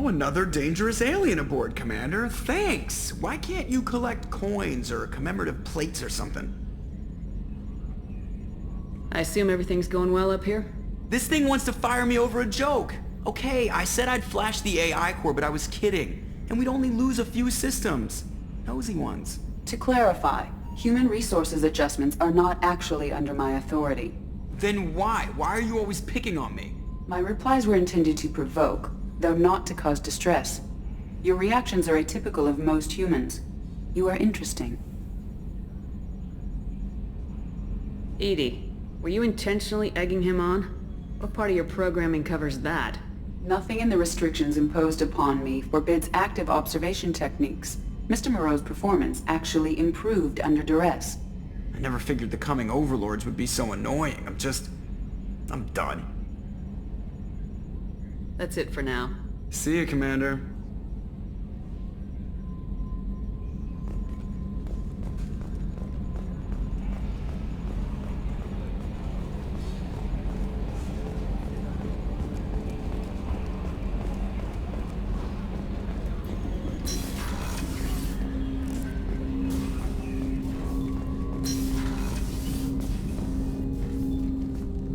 Oh, another dangerous alien aboard, Commander. Thanks! Why can't you collect coins or commemorative plates or something? I assume everything's going well up here? This thing wants to fire me over a joke. Okay, I said I'd flash the AI core, but I was kidding. And we'd only lose a few systems. Nosy ones. To clarify, human resources adjustments are not actually under my authority. Then why? Why are you always picking on me? My replies were intended to provoke, though not to cause distress. Your reactions are atypical of most humans. You are interesting. Edie, were you intentionally egging him on? What part of your programming covers that? Nothing in the restrictions imposed upon me forbids active observation techniques. Mr. Moreau's performance actually improved under duress. I never figured the coming overlords would be so annoying. I'm done. That's it for now. See you, Commander.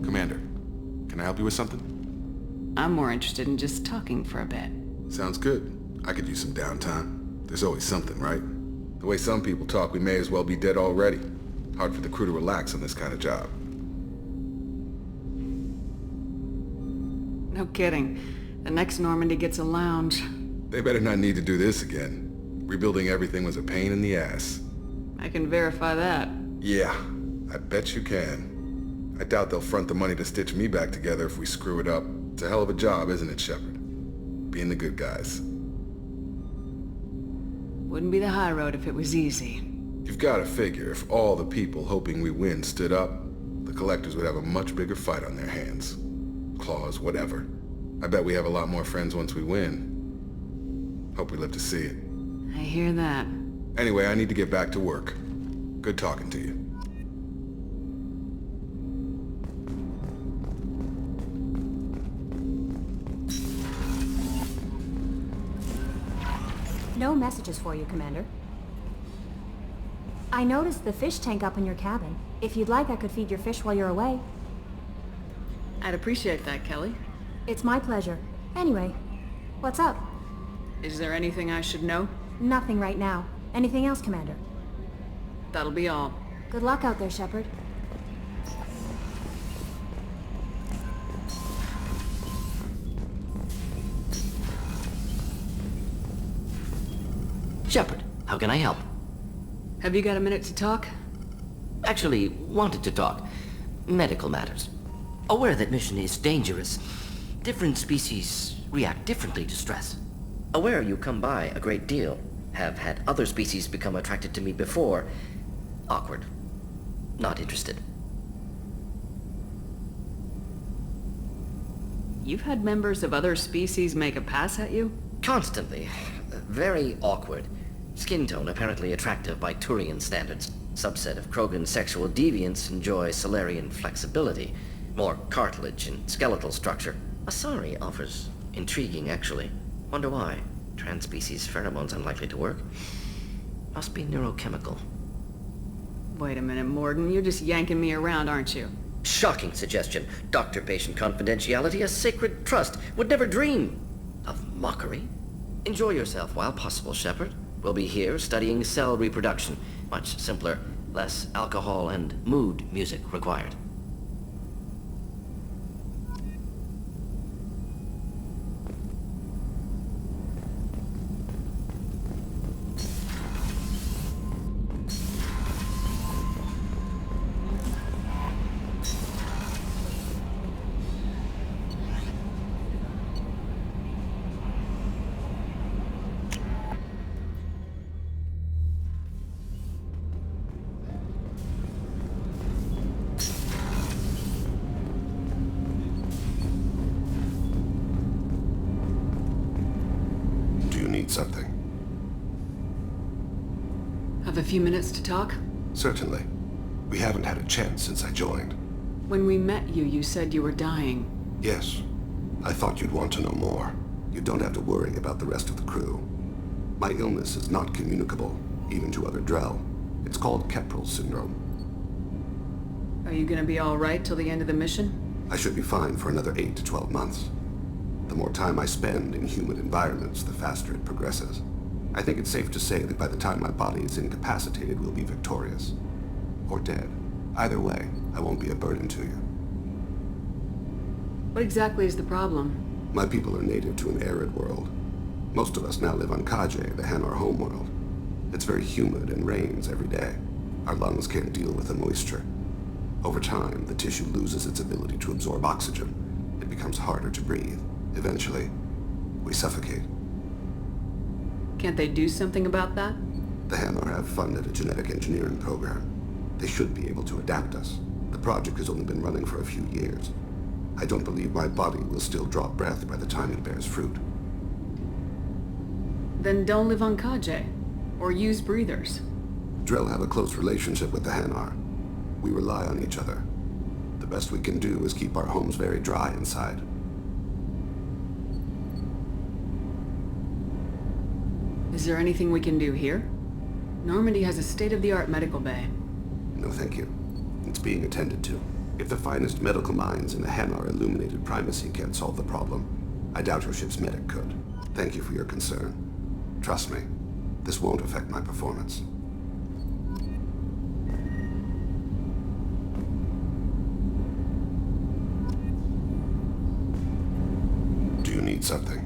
Commander, can I help you with something? I'm more interested in just talking for a bit. Sounds good. I could use some downtime. There's always something, right? The way some people talk, we may as well be dead already. Hard for the crew to relax on this kind of job. No kidding. The next Normandy gets a lounge. They better not need to do this again. Rebuilding everything was a pain in the ass. I can verify that. Yeah, I bet you can. I doubt they'll front the money to stitch me back together if we screw it up. It's a hell of a job, isn't it, Shepard? Being the good guys. Wouldn't be the high road if it was easy. You've got to figure if all the people hoping we win stood up, the collectors would have a much bigger fight on their hands. Claws, whatever. I bet we have a lot more friends once we win. Hope we live to see it. I hear that. Anyway, I need to get back to work. Good talking to you. No messages for you, Commander. I noticed the fish tank up in your cabin. If you'd like, I could feed your fish while you're away. I'd appreciate that, Kelly. It's my pleasure. Anyway, what's up? Is there anything I should know? Nothing right now. Anything else, Commander? That'll be all. Good luck out there, Shepard. Shepard, how can I help? Have you got a minute to talk? Actually, wanted to talk. Medical matters. Aware that mission is dangerous. Different species react differently to stress. Aware you come by a great deal. Have had other species become attracted to me before. Awkward. Not interested. You've had members of other species make a pass at you? Constantly. Very awkward. Skin tone apparently attractive by Turian standards. Subset of Krogan sexual deviants enjoy Solarian flexibility. More cartilage and skeletal structure. Asari offers intriguing, actually. Wonder why. Trans-species pheromones unlikely to work. Must be neurochemical. Wait a minute, Morden. You're just yanking me around, aren't you? Shocking suggestion. Doctor-patient confidentiality, a sacred trust. Would never dream of mockery. Enjoy yourself while possible, Shepard. We'll be here studying cell reproduction. Much simpler, less alcohol and mood music required. Something. Have a few minutes to talk? Certainly. We haven't had a chance since I joined. When we met you, you said you were dying. Yes. I thought you'd want to know more. You don't have to worry about the rest of the crew. My illness is not communicable, even to other Drell. It's called Keprel syndrome. Are you gonna be alright till the end of the mission? I should be fine for another 8 to 12 months. The more time I spend in human environments, the faster it progresses. I think it's safe to say that by the time my body is incapacitated, we'll be victorious. Or dead. Either way, I won't be a burden to you. What exactly is the problem? My people are native to an arid world. Most of us now live on Kaje, the Hanar homeworld. It's very humid and rains every day. Our lungs can't deal with the moisture. Over time, the tissue loses its ability to absorb oxygen. It becomes harder to breathe. Eventually, we suffocate. Can't they do something about that? The Hanar have funded a genetic engineering program. They should be able to adapt us. The project has only been running for a few years. I don't believe my body will still draw breath by the time it bears fruit. Then don't live on Kaje. Or use breathers. Drell have a close relationship with the Hanar. We rely on each other. The best we can do is keep our homes very dry inside. Is there anything we can do here? Normandy has a state-of-the-art medical bay. No, thank you. It's being attended to. If the finest medical minds in the Hanar illuminated primacy can't solve the problem, I doubt your ship's medic could. Thank you for your concern. Trust me, this won't affect my performance. Do you need something?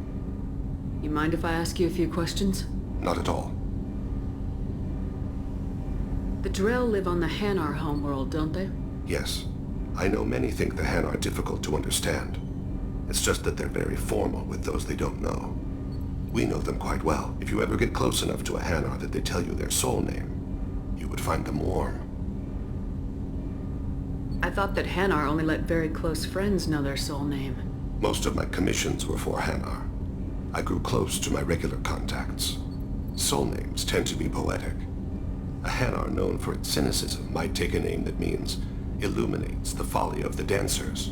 You mind if I ask you a few questions? Not at all. The Drell live on the Hanar homeworld, don't they? Yes. I know many think the Hanar are difficult to understand. It's just that they're very formal with those they don't know. We know them quite well. If you ever get close enough to a Hanar that they tell you their soul name, you would find them warm. I thought that Hanar only let very close friends know their soul name. Most of my commissions were for Hanar. I grew close to my regular contacts. Soul names tend to be poetic. A Hanar known for its cynicism might take a name that means illuminates the folly of the dancers.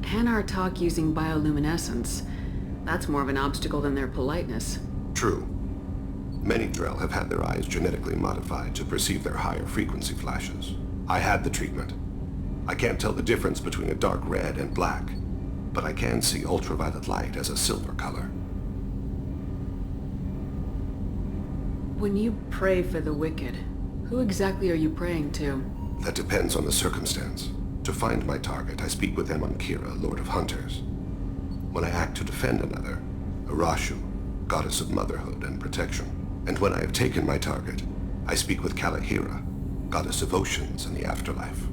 Hanar talk using bioluminescence. That's more of an obstacle than their politeness. True. Many Drell have had their eyes genetically modified to perceive their higher frequency flashes. I had the treatment. I can't tell the difference between a dark red and black, but I can see ultraviolet light as a silver color. When you pray for the wicked, who exactly are you praying to? That depends on the circumstance. To find my target, I speak with Kira, Lord of Hunters. When I act to defend another, Arashu, Goddess of Motherhood and Protection. And when I have taken my target, I speak with Kalahira, Goddess of Oceans and the Afterlife.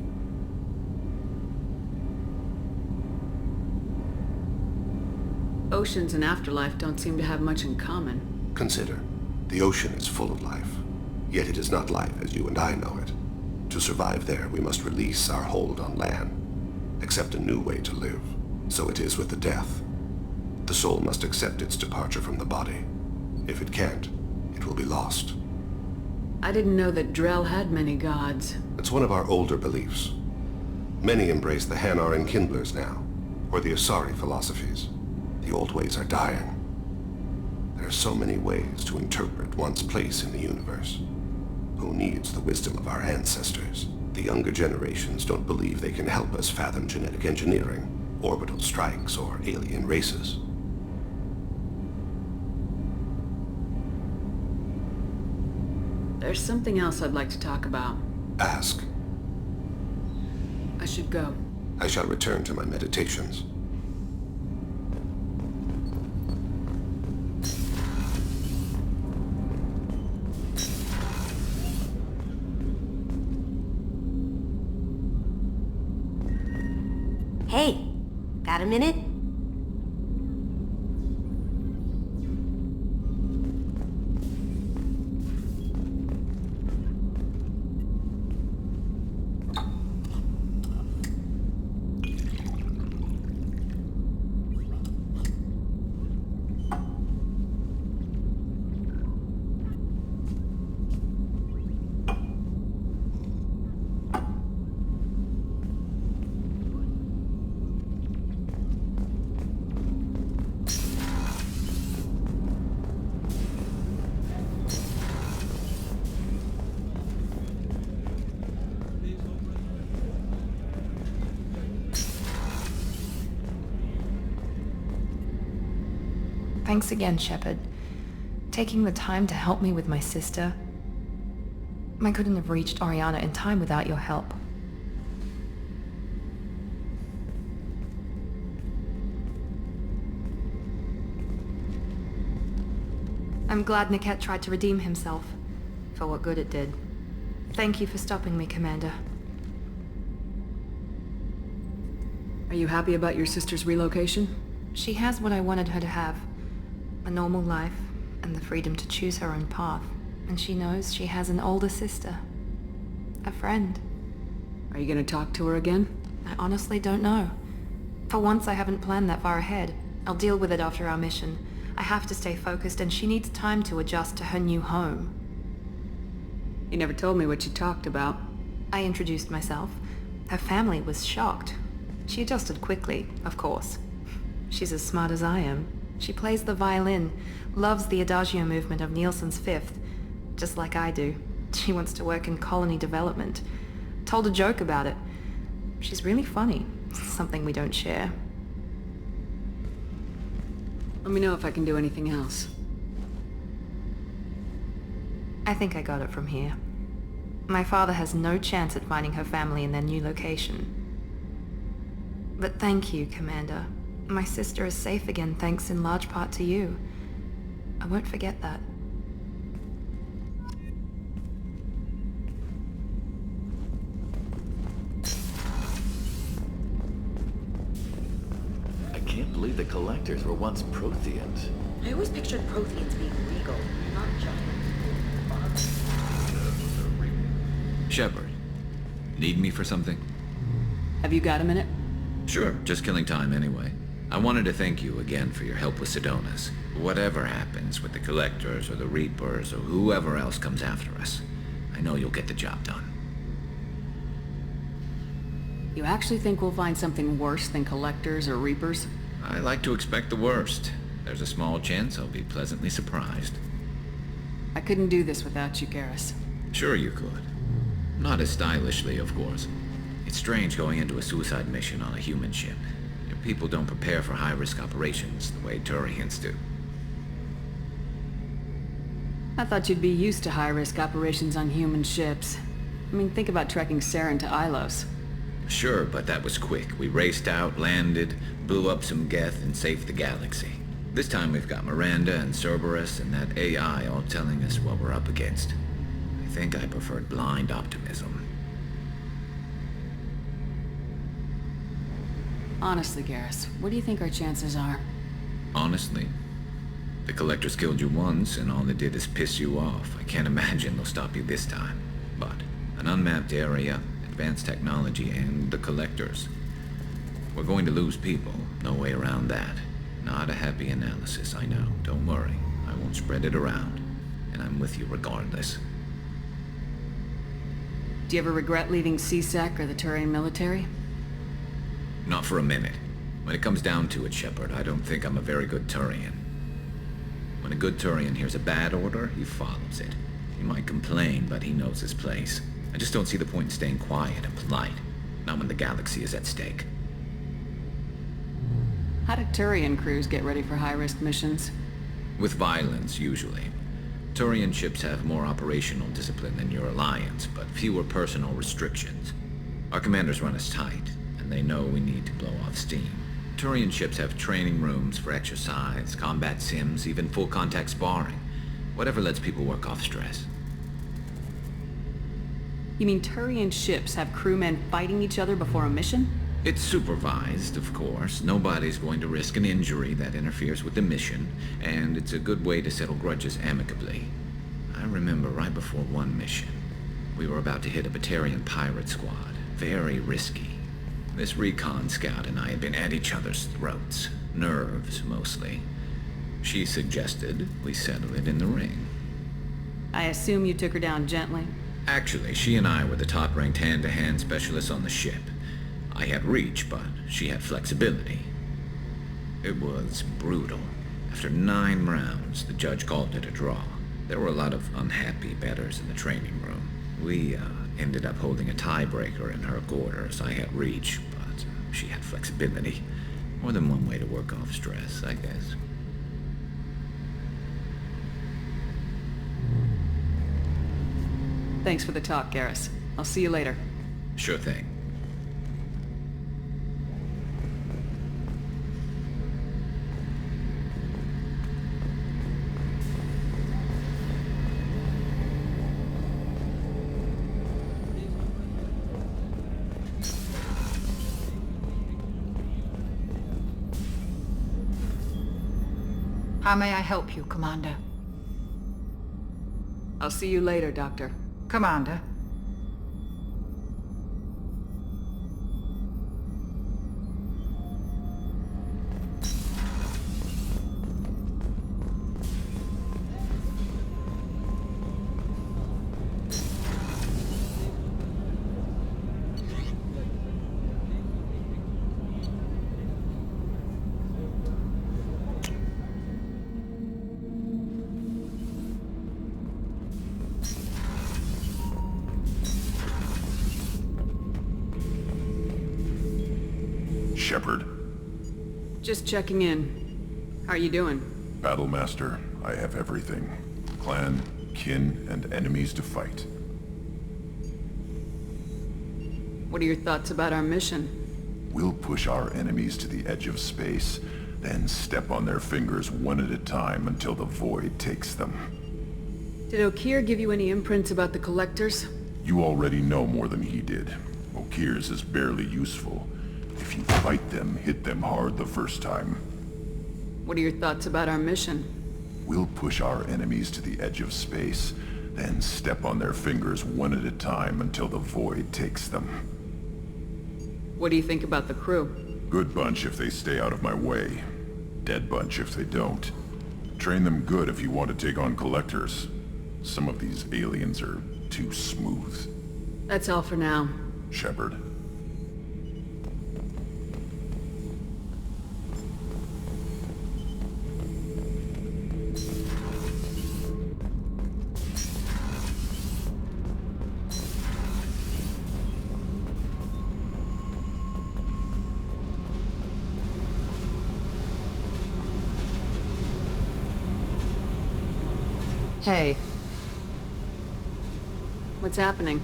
Oceans and afterlife don't seem to have much in common. Consider, the ocean is full of life, yet it is not life as you and I know it. To survive there, we must release our hold on land, accept a new way to live. So it is with the death. The soul must accept its departure from the body. If it can't, it will be lost. I didn't know that Drell had many gods. It's one of our older beliefs. Many embrace the Hanar and Kindlers now, or the Asari philosophies. The old ways are dying. There are so many ways to interpret one's place in the universe. Who needs the wisdom of our ancestors? The younger generations don't believe they can help us fathom genetic engineering, orbital strikes, or alien races. There's something else I'd like to talk about. Ask. I should go. I shall return to my meditations. Hey, got a minute? Thanks again, Shepard. Taking the time to help me with my sister. I couldn't have reached Oriana in time without your help. I'm glad Niket tried to redeem himself, for what good it did. Thank you for stopping me, Commander. Are you happy about your sister's relocation? She has what I wanted her to have. A normal life, and the freedom to choose her own path. And she knows she has an older sister. A friend. Are you gonna talk to her again? I honestly don't know. For once, I haven't planned that far ahead. I'll deal with it after our mission. I have to stay focused, and she needs time to adjust to her new home. You never told me what you talked about. I introduced myself. Her family was shocked. She adjusted quickly, of course. She's as smart as I am. She plays the violin, loves the adagio movement of Nielsen's Fifth, just like I do. She wants to work in colony development. Told a joke about it. She's really funny, something we don't share. Let me know if I can do anything else. I think I got it from here. My father has no chance at finding her family in their new location. But thank you, Commander. My sister is safe again thanks in large part to you. I won't forget that. I can't believe the collectors were once Protheans. I always pictured Protheans being legal, not just... Shepard, need me for something? Have you got a minute? Sure, just killing time anyway. I wanted to thank you again for your help with Sedonis. Whatever happens with the Collectors or the Reapers or whoever else comes after us, I know you'll get the job done. You actually think we'll find something worse than Collectors or Reapers? I like to expect the worst. There's a small chance I'll be pleasantly surprised. I couldn't do this without you, Garrus. Sure you could. Not as stylishly, of course. It's strange going into a suicide mission on a human ship. Your people don't prepare for high-risk operations the way Turians do. I thought you'd be used to high-risk operations on human ships. I mean, think about trekking Saren to Ilos. Sure, but that was quick. We raced out, landed, blew up some Geth, and saved the galaxy. This time we've got Miranda and Cerberus and that AI all telling us what we're up against. I think I preferred blind optimism. Honestly, Garrus, what do you think our chances are? Honestly, the Collectors killed you once, and all they did is piss you off. I can't imagine they'll stop you this time. But an unmapped area, advanced technology, and the Collectors. We're going to lose people. No way around that. Not a happy analysis, I know. Don't worry. I won't spread it around. And I'm with you regardless. Do you ever regret leaving CSEC or the Turian military? Not for a minute. When it comes down to it, Shepard, I don't think I'm a very good Turian. When a good Turian hears a bad order, he follows it. He might complain, but he knows his place. I just don't see the point in staying quiet and polite. Not when the galaxy is at stake. How do Turian crews get ready for high-risk missions? With violence, usually. Turian ships have more operational discipline than your alliance, but fewer personal restrictions. Our commanders run us tight, and they know we need to blow off steam. Turian ships have training rooms for exercise, combat sims, even full-contact sparring. Whatever lets people work off stress. You mean Turian ships have crewmen fighting each other before a mission? It's supervised, of course. Nobody's going to risk an injury that interferes with the mission, and it's a good way to settle grudges amicably. I remember right before one mission, we were about to hit a Batarian pirate squad. Very risky. This recon scout and I had been at each other's throats. Nerves, mostly. She suggested we settle it in the ring. I assume you took her down gently? Actually, she and I were the top-ranked hand-to-hand specialists on the ship. I had reach, but she had flexibility. It was brutal. After 9 rounds, the judge called it a draw. There were a lot of unhappy bettors in the training room. We ended up holding a tiebreaker in her quarters. I had reach, but she had flexibility. More than one way to work off stress, I guess. Thanks for the talk, Garrus. I'll see you later. Sure thing. How may I help you, Commander? I'll see you later, Doctor. Commander? Shepard. Just checking in. How are you doing? Battlemaster, I have everything. Clan, kin, and enemies to fight. What are your thoughts about our mission? We'll push our enemies to the edge of space, then step on their fingers one at a time until the void takes them. Did Okeer give you any imprints about the Collectors? You already know more than he did. Okeer's is barely useful. If you fight them, hit them hard the first time. What are your thoughts about our mission? We'll push our enemies to the edge of space, then step on their fingers one at a time until the void takes them. What do you think about the crew? Good bunch if they stay out of my way. Dead bunch if they don't. Train them good if you want to take on Collectors. Some of these aliens are too smooth. That's all for now. Shepard. Hey. What's happening?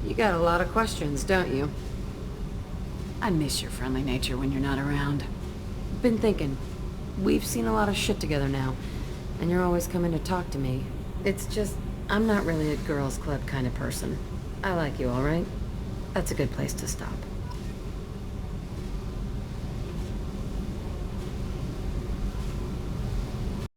You got a lot of questions, don't you? I miss your friendly nature when you're not around. Been thinking. We've seen a lot of shit together now, and you're always coming to talk to me. It's just, I'm not really a girls' club kind of person. I like you, all right? That's a good place to stop.